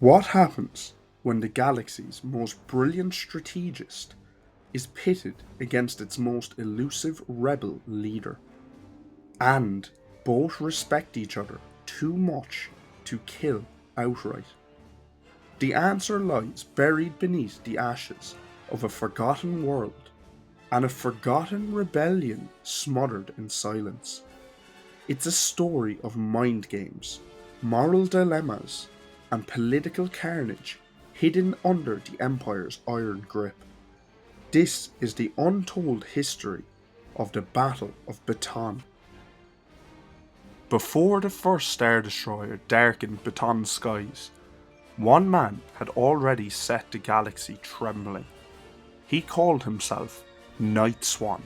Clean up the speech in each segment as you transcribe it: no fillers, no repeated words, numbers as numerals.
What happens when the galaxy's most brilliant strategist is pitted against its most elusive rebel leader, and both respect each other too much to kill outright? The answer lies buried beneath the ashes of a forgotten world and a forgotten rebellion smothered in silence. It's a story of mind games, moral dilemmas, and political carnage hidden under the Empire's iron grip. This is the untold history of the Battle of Batonn. Before the first Star Destroyer darkened Batonn's skies, one man had already set the galaxy trembling. He called himself Nightswan,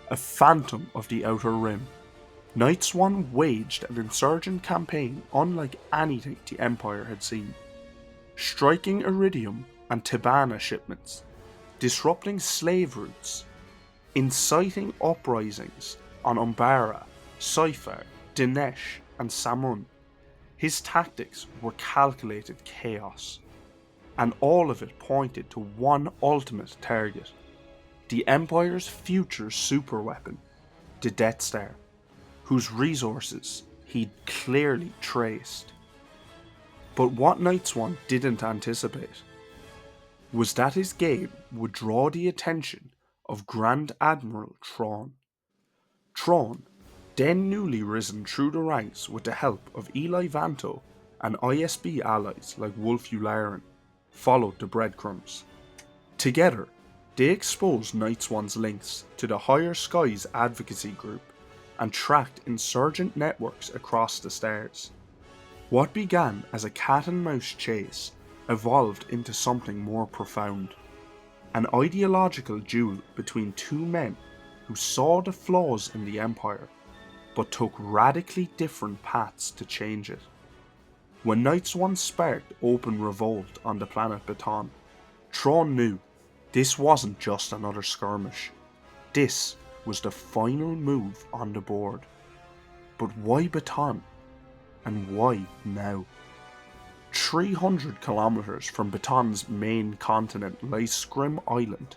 a phantom of the Outer Rim. Nightswan waged an insurgent campaign unlike anything the Empire had seen, striking Iridium and Tibana shipments, disrupting slave routes, inciting uprisings on Umbara, Cypher, Dinesh, and Samun. His tactics were calculated chaos, and all of it pointed to one ultimate target: the Empire's future superweapon, the Death Star, whose resources he'd clearly traced. But what Nightswan didn't anticipate was that his game would draw the attention of Grand Admiral Thrawn. Thrawn, then newly risen through the ranks with the help of Eli Vanto and ISB allies like Wolf Yularen, followed the breadcrumbs. Together, they exposed Nightswan's links to the Higher Skies advocacy group and tracked insurgent networks across the stars. What began as a cat and mouse chase evolved into something more profound: an ideological duel between two men who saw the flaws in the Empire but took radically different paths to change it. When Nightswan sparked open revolt on the planet Batonn, Thrawn knew this wasn't just another skirmish. This was the final move on the board. But why Batonn? And why now? 300 kilometers from Batonn's main continent lies Scrim Island,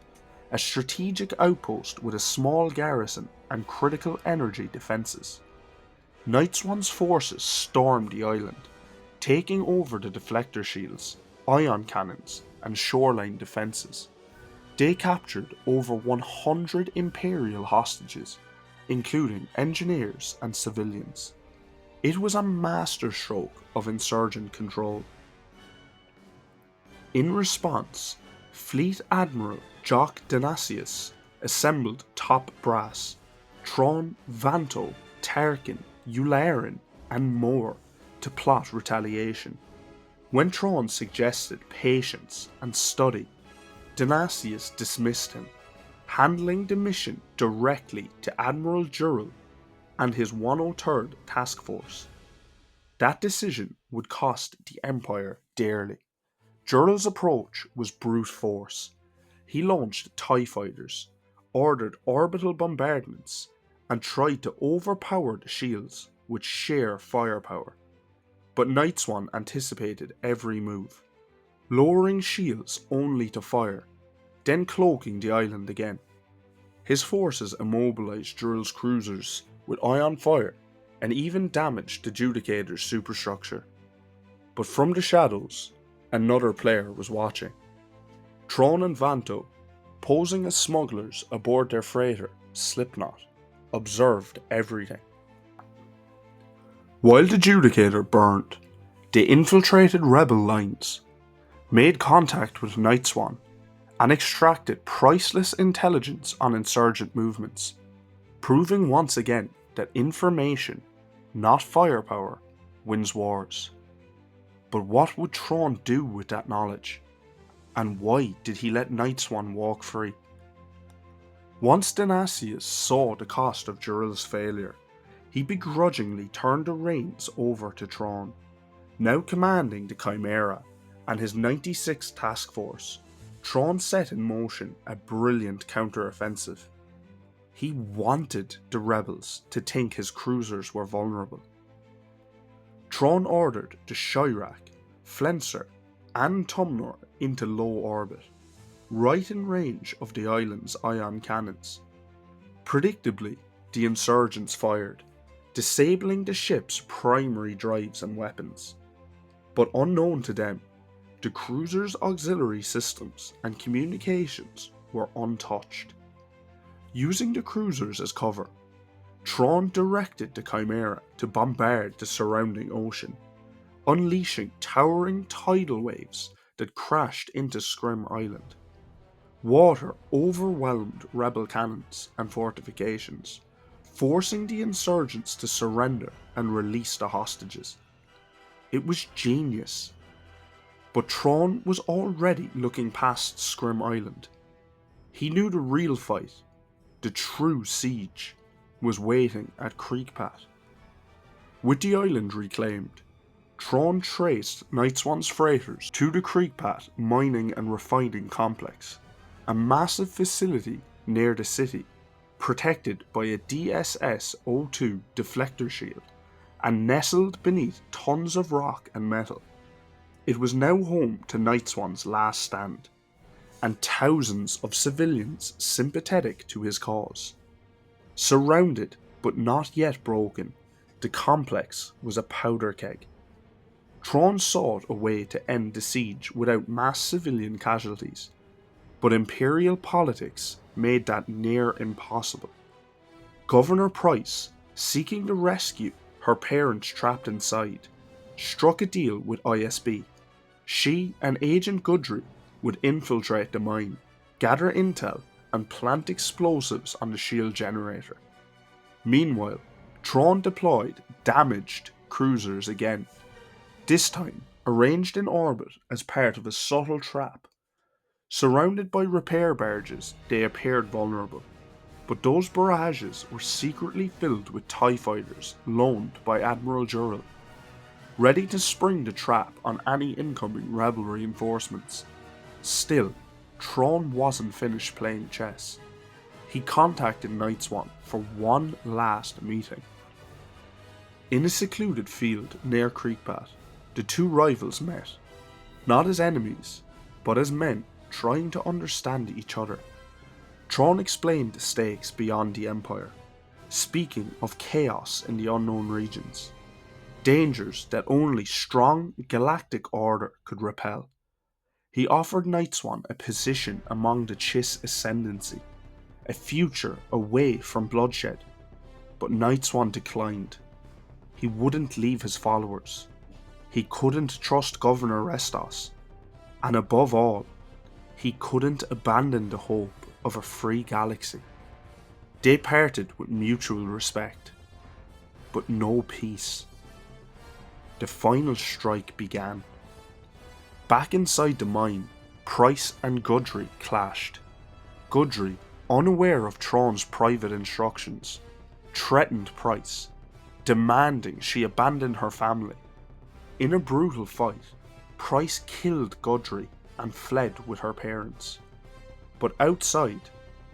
a strategic outpost with a small garrison and critical energy defences. Nightswan's forces stormed the island, taking over the deflector shields, ion cannons, and shoreline defences. They captured over 100 Imperial hostages, including engineers and civilians. It was a masterstroke of insurgent control. In response, Fleet Admiral Jock Danasius assembled top brass: Thrawn, Vanto, Tarkin, Yularen, and more to plot retaliation. When Thrawn suggested patience and study, Danasius dismissed him, handling the mission directly to Admiral Juril and his 103rd Task Force. That decision would cost the Empire dearly. Juril's approach was brute force. He launched TIE fighters, ordered orbital bombardments, and tried to overpower the shields with sheer firepower. But Nightswan anticipated every move, lowering shields only to fire, then cloaking the island again. His forces immobilized Juril's cruisers with ion fire and even damaged the Judicator's superstructure. But from the shadows, another player was watching. Thrawn and Vanto, posing as smugglers aboard their freighter, Slipknot, observed everything. While the Judicator burned, they infiltrated rebel lines, made contact with Nightswan, and extracted priceless intelligence on insurgent movements, proving once again that information, not firepower, wins wars. But what would Thrawn do with that knowledge? And why did he let Nightswan walk free? Once Danasius saw the cost of Juril's failure, he begrudgingly turned the reins over to Thrawn, now commanding the Chimera and his 96th Task Force. Thrawn set in motion a brilliant counter-offensive. He wanted the rebels to think his cruisers were vulnerable. Thrawn ordered the Shirak, Flenser, and Tumnor into low orbit, right in range of the island's ion cannons. Predictably, the insurgents fired, disabling the ship's primary drives and weapons. But unknown to them, the cruiser's auxiliary systems and communications were untouched. Using the cruisers as cover, Thrawn directed the Chimera to bombard the surrounding ocean, unleashing towering tidal waves that crashed into Scrim Island. Water overwhelmed rebel cannons and fortifications, forcing the insurgents to surrender and release the hostages. It was genius. But Thrawn was already looking past Scrim Island. He knew the real fight, the true siege, was waiting at Creekpath. With the island reclaimed, Thrawn traced Nightswan's freighters to the Creekpath mining and refining complex, a massive facility near the city, protected by a DSS-02 deflector shield and nestled beneath tons of rock and metal. It was now home to Nightswan's last stand, and thousands of civilians sympathetic to his cause. Surrounded but not yet broken, the complex was a powder keg. Thrawn sought a way to end the siege without mass civilian casualties, but Imperial politics made that near impossible. Governor Pryce, seeking to rescue her parents trapped inside, struck a deal with ISB. She and Agent Gudry would infiltrate the mine, gather intel, and plant explosives on the shield generator. Meanwhile, Thrawn deployed damaged cruisers again, this time arranged in orbit as part of a subtle trap. Surrounded by repair barges, they appeared vulnerable, but those barrages were secretly filled with TIE fighters loaned by Admiral Thrawn, ready to spring the trap on any incoming rebel reinforcements. Still, Thrawn wasn't finished playing chess. He contacted Nightswan for one last meeting. In a secluded field near Creekpath, the two rivals met, not as enemies, but as men trying to understand each other. Thrawn explained the stakes beyond the Empire, speaking of chaos in the unknown regions, dangers that only strong galactic order could repel. He offered Nightswan a position among the Chiss Ascendancy, a future away from bloodshed, but Nightswan declined. He wouldn't leave his followers. He couldn't trust Governor Restos, and above all, he couldn't abandon the hope of a free galaxy. They parted with mutual respect, but no peace. The final strike began. Back inside the mine, Pryce and Gudry clashed. Gudry, unaware of Thrawn's private instructions, threatened Pryce, demanding she abandon her family. In a brutal fight, Pryce killed Gudry and fled with her parents. But outside,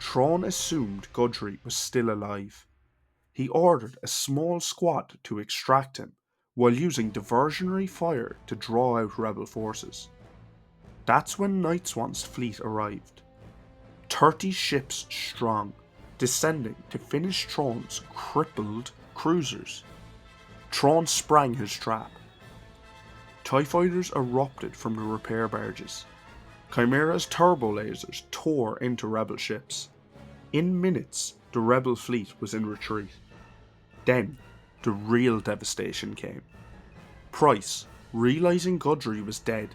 Thrawn assumed Gudry was still alive. He ordered a small squad to extract him, while using diversionary fire to draw out rebel forces. That's when Nightswan's fleet arrived, 30 ships strong, descending to finish Thrawn's crippled cruisers. Thrawn sprang his trap. TIE fighters erupted from the repair barges. Chimera's turbo lasers tore into rebel ships. In minutes, the rebel fleet was in retreat. Then, the real devastation came. Pryce, realising Gudry was dead,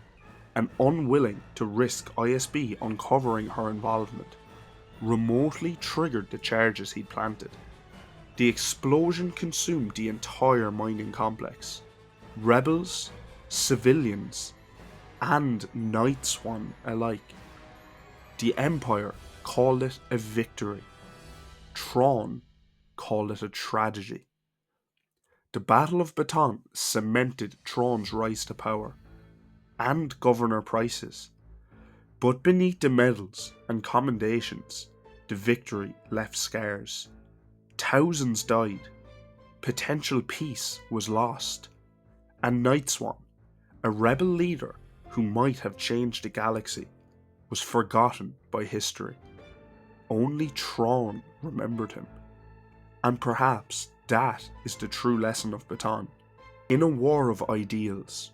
and unwilling to risk ISB uncovering her involvement, remotely triggered the charges he'd planted. The explosion consumed the entire mining complex. Rebels, civilians, and Nightswan alike. The Empire called it a victory. Thrawn called it a tragedy. The Battle of Batonn cemented Thrawn's rise to power, and Governor Pryce's. But beneath the medals and commendations, the victory left scars. Thousands died, potential peace was lost, and Nightswan, a rebel leader who might have changed the galaxy, was forgotten by history. Only Thrawn remembered him. And perhaps that is the true lesson of Batonn. In a war of ideals,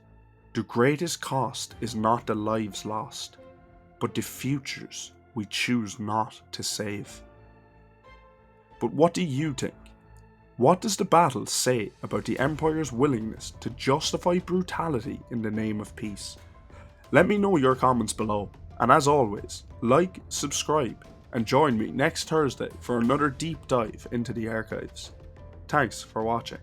the greatest cost is not the lives lost, but the futures we choose not to save. But what do you think? What does the battle say about the Empire's willingness to justify brutality in the name of peace? Let me know your comments below, and as always, like, subscribe, and join me next Thursday for another deep dive into the archives. Thanks for watching.